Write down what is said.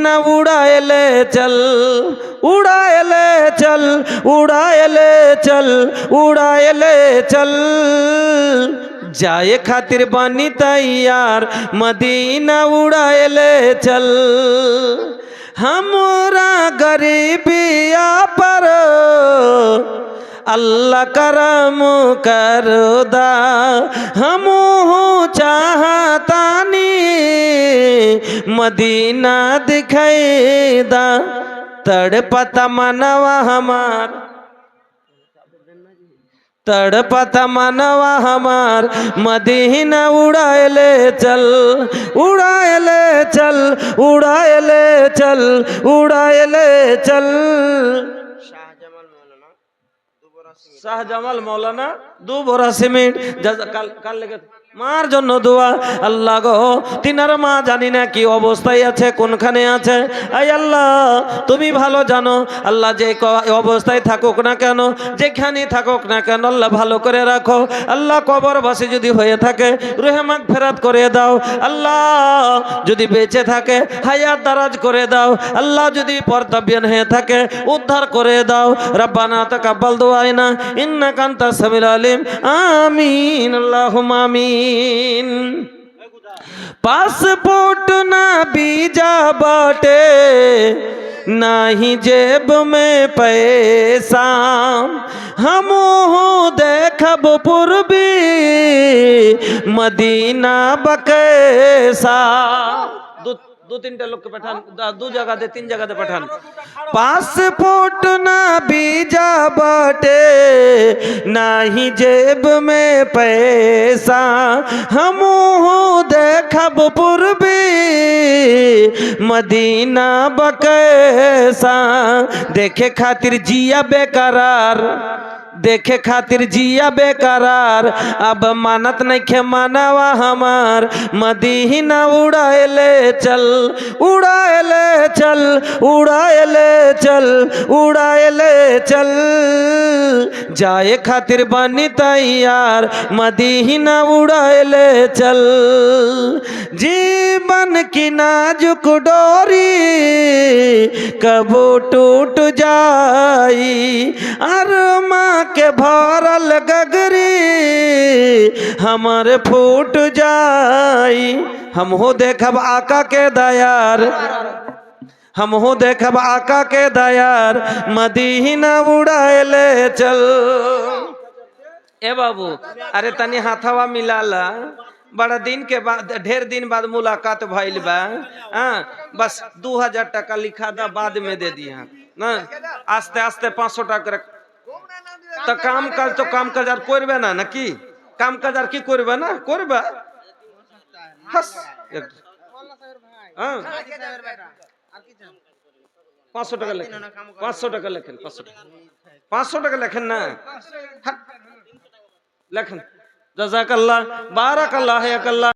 Medina उड़ाए ले चल, उड़ाए ले चल, उड़ाए ले चल, उड़ाए ले चल। जाए खातिर बानी तैयार, मदीना उड़ाए ले चल। हमरा गरीबिया पर अल्लाह करम करदा, हमू चाहतानी मदीना दिखैदा। तड़पता मनवा हमार, तड़पता मनवा हमार, मदीना उड़ाए ले चल, उड़ाए ले चल, उड़ाए ले चल, उड़ाए ले चल। শাহজামাল মৌলানা 2 বড়া সিমেন্ট কাল লেগে মার জন্য দোয়া। আল্লাহ গো তিনার মা জানি না কি অবস্থায় আছে, কোনখানে আছে। আই আল্লাহ তুমি ভালো জানো। আল্লাহ যে অবস্থায় থাকুক না কেন, যেখানে থাকুক না কেন আল্লাহ ভালো করে রাখো। আল্লাহ কবরবাসী যদি হয়ে থাকে রুহে মাগফিরাত করে দাও। আল্লাহ যদি বেঁচে থাকে হায়াত দারাজ করে দাও। আল্লাহ যদি পরতাবিয়ান হয়ে থাকে উদ্ধার করে দাও। রব্বানা তাকাব্বাল দুআনা ইন্নাকা আনতাস সামিউল আলিম। আমিন আল্লাহুম্মা আমিন। पासपोर्ट ना वीजा बाटे, नाही जेब में पैसा, हम देखब पूर्वी मदीना बकैसा। दो तीनटा लोग के पठान, 2 जगह दे 3 जगह दे पठान। पासपोर्ट ना वीजा बाटे, नाही जेब में पैसा, हम देखब पूर्वी मदीना बकैसा। देखे खातिर जिया बेकरार, देखे खातिर जिया बेकरार, अब मानत नहीं खे मानवा हमार। मदीना उड़ाए ले चल, उड़ाए ले चल, उड़ाए ले चल, उड़ाए ले चल। जाए खातिर बानी तैयार, मदीना उड़ाए ले चल। जीवन की नाजुक डोरी कबो टूट जाई, अरमा के भरल गगरी हमर फूट जाई। हम हो देखब आका के दयार, हम हो देखब आका के दयार, मदीना उड़ाए ले चल। ए बाबू अरे तनी हाथवा मिलाला, बड़ा दिन के बाद, ढेर दिन बाद मुलाकात भइल बा। बस 2000 টাকা लिखा दा, बाद में दे दिया ना। आस्ते आस्ते 500 টাকা तो काम काज तो काम काज আর করবে না নাকি? কাম কাজ আর কি করবে না? করবে। হাস 500 টাকা লেখেন, 500 টাকা লেখেন, 500 টাকা লেখেন না, লেখেন। জাযাকাল্লাহ, বারাকাল্লাহ, হায়াকাল্লাহ।